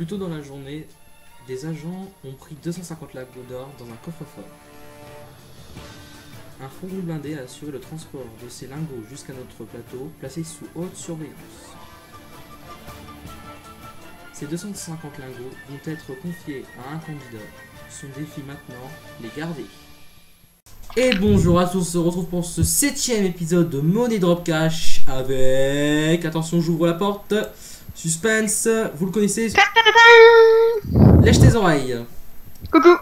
Plus tôt dans la journée, des agents ont pris 250 lingots d'or dans un coffre-fort. Un fourgon blindé a assuré le transport de ces lingots jusqu'à notre plateau, placé sous haute surveillance. Ces 250 lingots vont être confiés à un candidat. Son défi maintenant, les garder. Et bonjour à tous, on se retrouve pour ce 7ème épisode de Money Drop Cash avec... Attention, j'ouvre la porte. Suspense, vous le connaissez. Lèche tes oreilles. Coucou.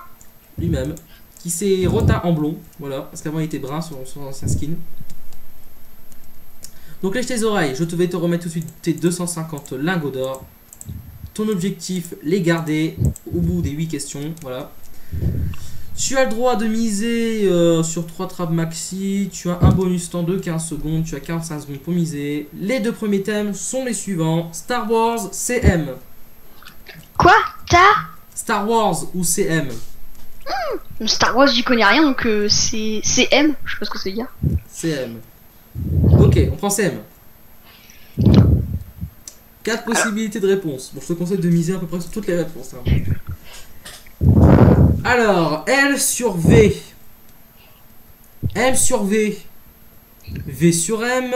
Lui-même, qui s'est reteint en blond, voilà, parce qu'avant il était brun sur son ancien skin. Donc lèche tes oreilles, je vais te remettre tout de suite tes 250 lingots d'or. Ton objectif, les garder au bout des 8 questions, voilà. Tu as le droit de miser sur 3 trappes maxi, tu as un bonus temps de 15 secondes, tu as 45 secondes pour miser. Les deux premiers thèmes sont les suivants, Star Wars, CM. Quoi? Star Wars ou CM? Star Wars, j'y connais rien, donc c'est M, je sais pas ce que c'est dire. CM. Ok, on prend CM. 4 possibilités de réponse. Bon, je te conseille de miser à peu près sur toutes les réponses. Hein. Alors, L sur V. M sur V. V sur M.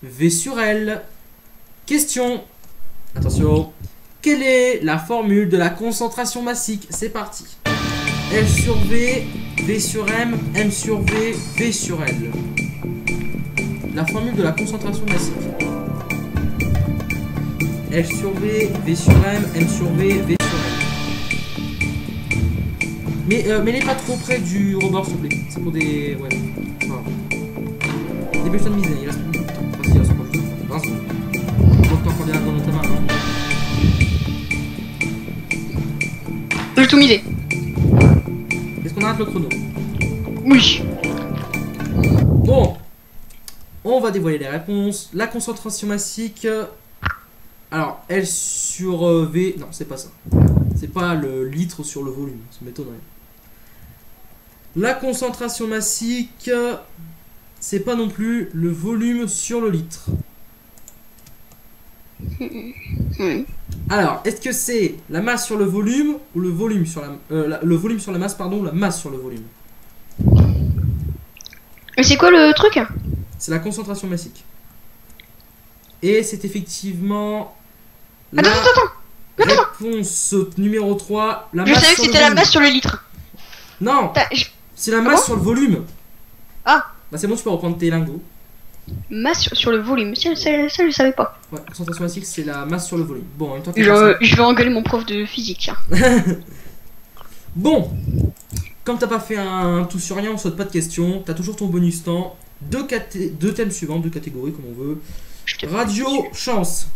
V sur L. Question. Attention. Quelle est la formule de la concentration massique? C'est parti. L sur V. V sur M. M sur V. V sur L. La formule de la concentration massique. L sur V. V sur M. M sur V. V sur L. Mais mets-les pas trop près du rebord, s'il te plaît. C'est pour des... Ouais. Voilà. Dépêche-toi de miser, il reste plus de temps. Enfin, si, il reste pas plus de temps. 20 secondes. Faut que t'en bien dans ta main, hein. J'ai tout misé. Est-ce qu'on arrête le chrono? Oui. Bon. On va dévoiler les réponses. La concentration massique... Alors, L sur V... Non, c'est pas ça. C'est pas le litre sur le volume. Ça m'étonnerait. La concentration massique, c'est pas non plus le volume sur le litre. Alors, est-ce que c'est la masse sur le volume ou le volume sur le volume sur la masse, pardon, ou la masse sur le volume? Mais c'est quoi le truc? C'est la concentration massique. Et c'est effectivement Attends. réponse numéro 3. La Je masse savais que sur le c'était la volume. masse sur le litre. Non, c'est la masse sur le volume. Ah. Bah c'est bon, tu peux reprendre tes lingots. Masse sur le volume, ça je savais pas. Ouais, concentration massique, c'est la masse sur le volume. Bon, en même temps, Je vais engueuler mon prof de physique, tiens. Bon, comme t'as pas fait un tout sur rien, on saute pas de questions. T'as toujours ton bonus temps. Deux thèmes suivants, 2 catégories comme on veut. Radio, chance.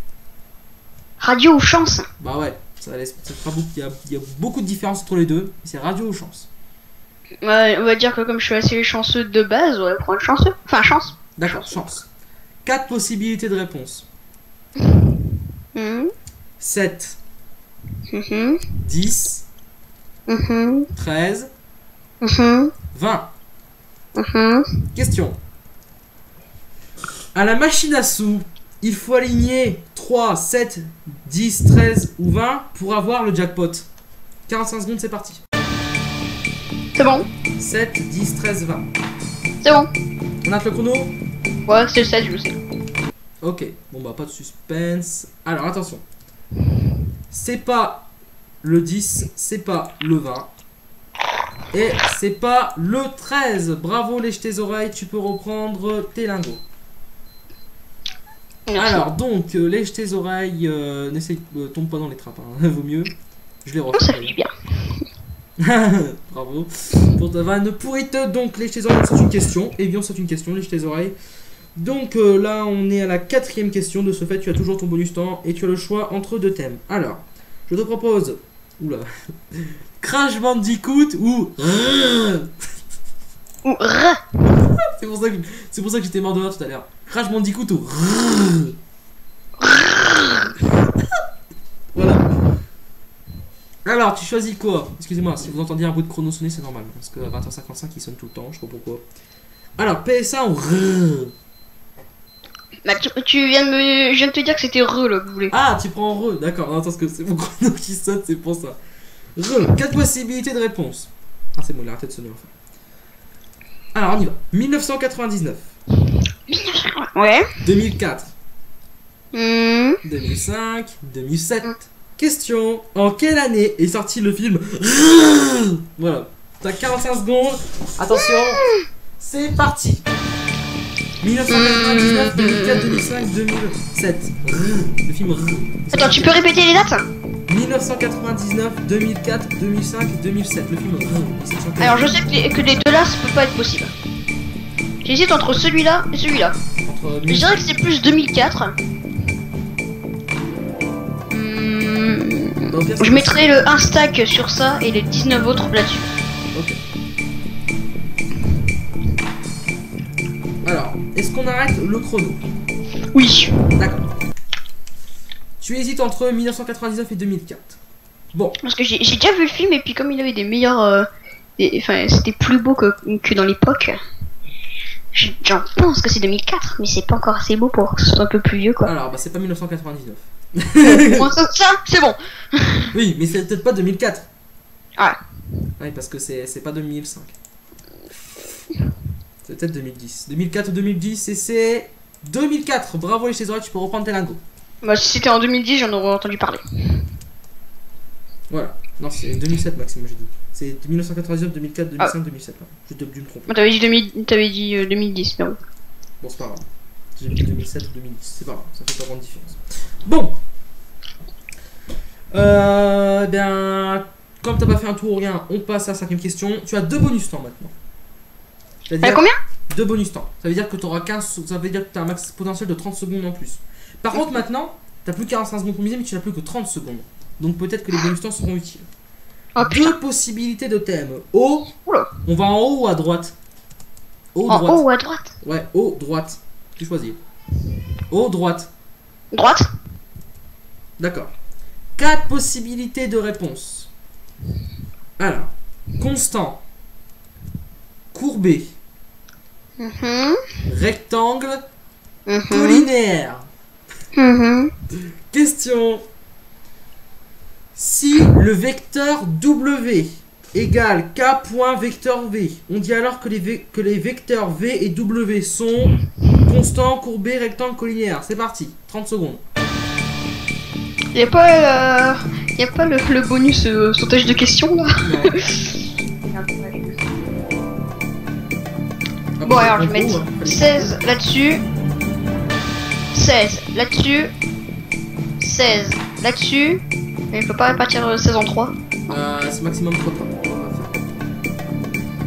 Radio ou chance? Bah ouais, ça fera beaucoup. Il y a beaucoup de différence entre les deux. C'est radio ou chance. Ouais, on va dire que comme je suis assez chanceux de base, on va prendre chanceux. Enfin, chance. D'accord, chance. 4 possibilités de réponse. 7, 10, 13, 20. Question. À la machine à sous, il faut aligner 3, 7, 10, 13 ou 20 pour avoir le jackpot. 45 secondes, c'est parti. C'est bon. 7, 10, 13, 20. C'est bon. On a le chrono? Ouais, c'est le 7, je le sais. Ok, bon bah pas de suspense. Alors attention. C'est pas le 10, c'est pas le 20. Et c'est pas le 13. Bravo, lèche tes oreilles, tu peux reprendre tes lingots. Merci. Alors donc, lèche tes oreilles, n'essaye, tombe pas dans les trappes, hein, vaut mieux. Je les refais. Ça fait du bien. Bravo. Pour ta vanne pourrite, donc lèche tes oreilles, c'est une question. Et bien, c'est une question, lèche tes oreilles. Donc là, on est à la 4ème question. De ce fait, tu as toujours ton bonus temps et tu as le choix entre 2 thèmes. Alors, je te propose... Oula. Crash Bandicoot ou... Ou R. C'est pour ça que j'étais mort de rire tout à l'heure. Crash Bandicoot ou... Voilà. Alors, tu choisis quoi? Excusez-moi, si vous entendiez un bruit de chrono sonner, c'est normal. Parce que à 20h55, il sonne tout le temps, je sais pas pourquoi. Alors, PSA ou... Bah, je viens de te dire que c'était re là que vous voulez. Ah, tu prends re, d'accord. Non, attends, parce que c'est mon chrono qui sonne, c'est pour ça. Re, 4 possibilités de réponse. Ah, c'est bon, il a arrêté de sonner enfin. Alors, on y va. 1999, Ouais. 2004, Hmm. 2005, 2007. Question. En quelle année est sorti le film? Voilà. T'as 45 secondes. Attention. C'est parti. 1999, 2004, 2005, 2007. Le film. Attends, tu peux répéter les dates? 1999, 2004, 2005, 2007. Le film. Alors je sais que les deux là, ça peut pas être possible. J'hésite entre celui-là et celui-là. Entre Je dirais que c'est plus 2004. Je mettrai le 1 stack sur ça et les 19 autres là-dessus. Ok. Alors, est-ce qu'on arrête le chrono? Oui. D'accord. Tu hésites entre 1999 et 2004. Bon. Parce que j'ai déjà vu le film et puis comme il avait des meilleurs... Enfin, c'était plus beau que dans l'époque. J'en pense que c'est 2004, mais c'est pas encore assez beau pour que ce soit un peu plus vieux quoi. Alors, bah c'est pas 1999. Moi, ça c'est bon. Oui, mais c'est peut-être pas 2004. Ouais. Oui, parce que c'est pas 2005. C'est peut-être 2010. 2004 ou 2010, et c'est 2004. Bravo les chez oreilles, tu peux reprendre tes lingots. Bah si c'était en 2010, j'en aurais entendu parler. Voilà. Non, c'est 2007 Maxime, j'ai dit. C'est 1999, 2004, 2005, 2007. Là. J'ai dû me tromper. Moi t'avais dit 2010, mais bon. Bon, c'est pas grave. J'ai mis 2007 ou 2010. C'est pas grave, ça fait pas grande différence. Bon. Bien, comme t'as pas fait un tour ou rien, on passe à la 5ème question. Tu as 2 bonus temps maintenant. T'as combien? 2 bonus temps. Ça veut dire que tu auras 15. Ça veut dire que tu as un max potentiel de 30 secondes en plus. Par contre, maintenant, t'as plus 45 secondes pour miser, mais tu n'as plus que 30 secondes. Donc peut-être que les bonus temps seront utiles. Oh, 2 possibilités de thème. Haut. Oula. On va en haut ou à droite? Haut, En droite. haut ou à droite? Ouais, haut, droite. Tu choisis. Haut, droite. Droite. D'accord. 4 possibilités de réponse. Alors, constant, courbé, rectangle, collinaire. Question. Si le vecteur W égale K point vecteur V, on dit alors que les vecteurs V et W sont constants, courbés, rectangles, collinaires. C'est parti. 30 secondes. Y'a pas, le bonus sautage de questions là? Bon alors je vais mettre 16 là-dessus, 16 là-dessus, 16 là-dessus, et je peux pas partir 16 en 3. C'est maximum 3 temps.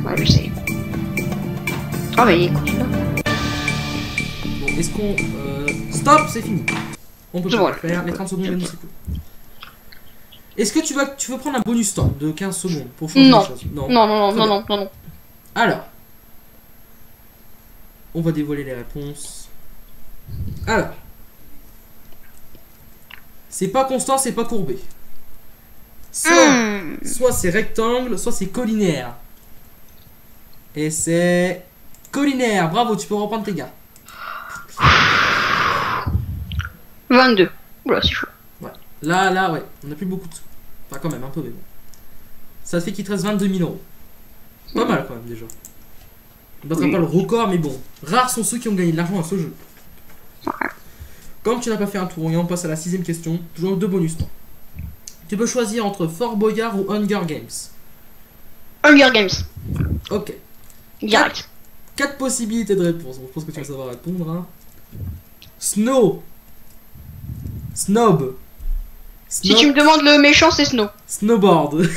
Ouais je sais. Ah mais écoute là. Bon, est-ce qu'on... Stop, c'est fini. On peut pas le faire, les 30 secondes viennent de s'écouler. Est-ce que tu veux prendre un bonus temps de 15 secondes pour changer les choses? Non. Alors, on va dévoiler les réponses. Alors, c'est pas constant, c'est pas courbé. Soit c'est rectangle, soit c'est collinaire. Et c'est collinaire. Bravo, tu peux reprendre tes gars. 22. Oula, c'est chaud. Ouais. Là, ouais. On a plus beaucoup de sous. Enfin, quand même, un peu, mais bon. Ça fait qu'il te reste 22 000 euros. Pas mal, quand même, déjà. On ne battra pas le record, mais bon. Rares sont ceux qui ont gagné de l'argent à ce jeu. Comme tu n'as pas fait un tour, on passe à la 6ème question. Toujours 2 bonus temps. Tu peux choisir entre Fort Boyard ou Hunger Games. Hunger Games. Ok. Direct. 4 possibilités de réponse. Bon, je pense que tu vas savoir répondre. Hein. Snow. Snob. Si tu me demandes le méchant, c'est Snow. Snowboard.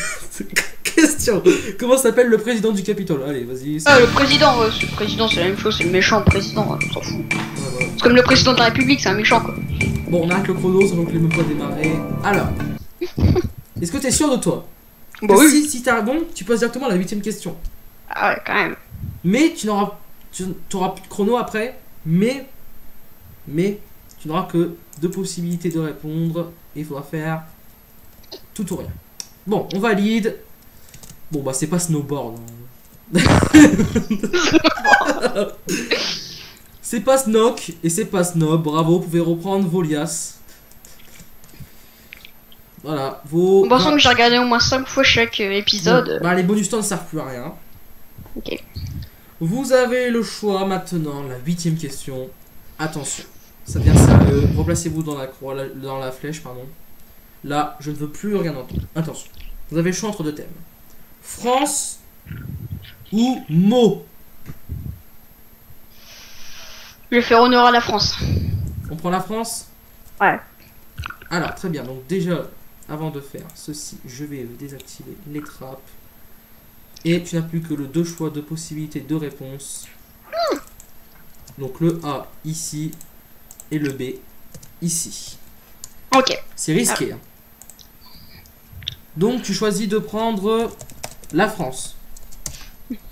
Question. Comment s'appelle le président du Capitole? Allez, vas-y. Le président, c'est la même chose, c'est le méchant président, on s'en fout. Ouais. C'est comme le président de la République, c'est un méchant quoi. Bon, on arrête le chrono, sachant que les mêmes pas démarré. Alors, est-ce que t'es sûr de toi? Bah oui. Si t'as bon, tu passes directement à la 8ème question. Ah ouais, quand même. Mais tu n'auras plus de chrono après, mais tu n'auras que 2 possibilités de répondre et il faudra faire tout ou rien. Bon, on valide. Bon, bah c'est pas snowboard. Hein. C'est pas Snock et c'est pas Snob. Bravo, vous pouvez reprendre vos liasses. Voilà, vos... En pensant que j'ai regardé au moins 5 fois chaque épisode. Bah, les bonus temps ne servent plus à rien. Ok. Vous avez le choix maintenant, la 8e question. Attention, ça devient sérieux. Replacez-vous dans la croix, dans la flèche, pardon. Là, je ne veux plus rien entendre. Attention, vous avez le choix entre deux thèmes. France ou mots. Je vais faire honneur à la France. On prend la France? Ouais. Alors, très bien. Donc déjà, avant de faire ceci, je vais désactiver les trappes. Et tu n'as plus que le 2 choix de possibilités de réponse. Donc le A ici et le B ici. Ok. C'est risqué. Hein. Donc tu choisis de prendre la France.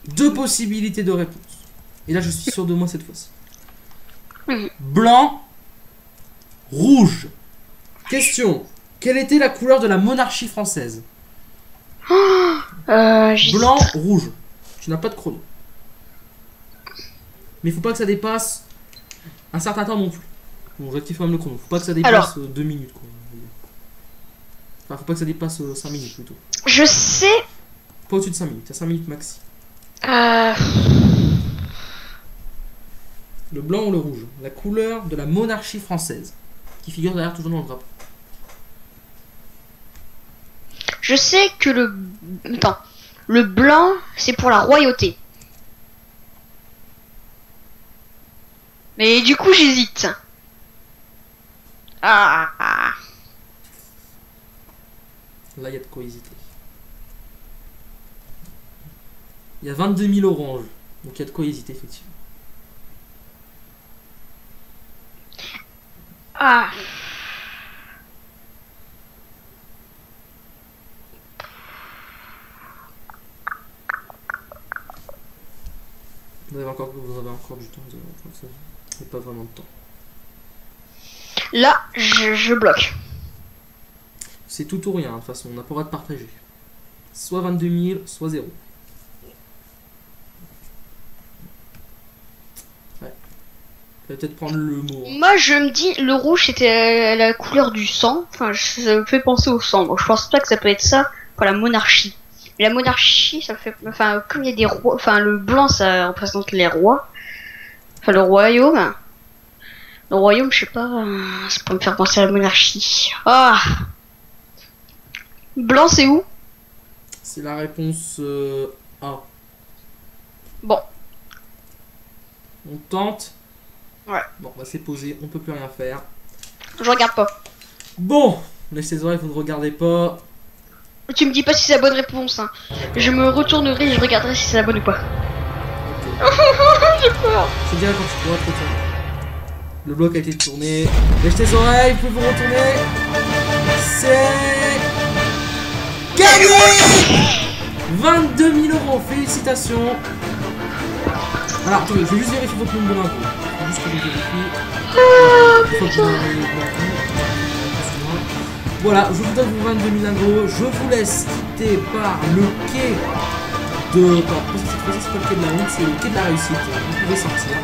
2 possibilités de réponse. Et là je suis sûr de moi cette fois-ci. Blanc, rouge. Question. Quelle était la couleur de la monarchie française? Blanc, rouge. Tu n'as pas de chrono. Mais il faut pas que ça dépasse un certain temps non plus. Bon, rectifie même le chrono. Faut pas que ça dépasse 2 minutes. Quoi. Enfin, faut pas que ça dépasse 5 minutes plutôt. Je sais. Pas au-dessus de 5 minutes. À 5 minutes maxi. Le blanc ou le rouge. La couleur de la monarchie française. Qui figure derrière toujours dans le drapeau. Je sais que le... Attends. Le blanc, c'est pour la royauté. Mais du coup, j'hésite. Ah. Là, il y a de quoi hésiter. Il y a 22 000 oranges. Donc, il y a de quoi hésiter, effectivement. Ah. Vous avez encore du temps. Vous n'avez pas vraiment de temps. Là, je bloque. C'est tout ou rien, de toute façon. On n'a pas le droit de partager. Soit 22 000, soit 0. Ouais. Vous peut-être prendre le mot. Hein. Moi, je me dis, le rouge, c'était la couleur du sang. Enfin, ça me fait penser au sang. Bon, je pense pas que ça peut être ça pour la monarchie. Mais la monarchie, ça me fait... Enfin, comme il y a des rois... Enfin, le blanc, ça représente les rois. Enfin, le royaume. Le royaume, je sais pas... Ça peut me faire penser à la monarchie. Ah. Blanc, c'est où? C'est la réponse A. Bon. On tente. Ouais. Bon, bah c'est posé, on peut plus rien faire. Je regarde pas. Bon, laissez les oreilles, vous ne regardez pas. Tu me dis pas si c'est la bonne réponse. Hein. Je me retournerai et je regarderai si c'est la bonne ou pas. Okay. J'ai peur. C'est bien quand tu dois te retourner. Le bloc a été tourné. Lâchez les oreilles, vous pouvez vous retourner. C'est... gagné 22 000 €, félicitations. Alors, attendez, je vais juste vérifier votre nombre de l'impôt. Juste que je vérifie. Une fois que vous avez le voilà, je vous donne vos 22 000 €. Je vous laisse quitter par le quai de... Cette fois-ci, c'est pas le quai de la honte, c'est le quai de la réussite. Vous pouvez sortir.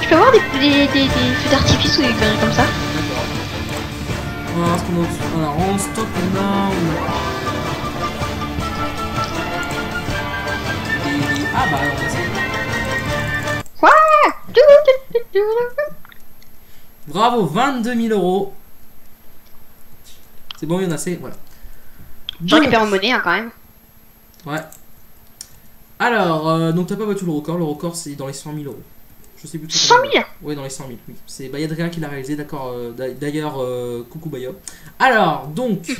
Tu peux avoir des feux d'artifice ou des conneries comme ça? D'accord. Alors, ce qu'on a... Alors, en stock, on a... Ah bah, on a ça. Bravo, 22 000 €. C'est bon, il y en a assez, voilà. Je récupère en monnaie hein, quand même. Ouais. Alors, donc t'as pas battu le record. Le record, c'est dans les 100 000 €. Je sais plus. 100 000? Oui, dans les 100 000, oui. C'est Bayadrien qui l'a réalisé, d'accord. D'ailleurs, coucou Baya. Alors, donc,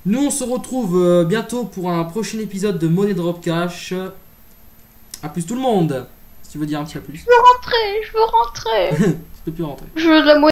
nous on se retrouve bientôt pour un prochain épisode de Money Drop Cash. A plus tout le monde. Si tu veux dire un petit peu plus. Je veux rentrer. Tu peux plus rentrer. Je veux de la monnaie.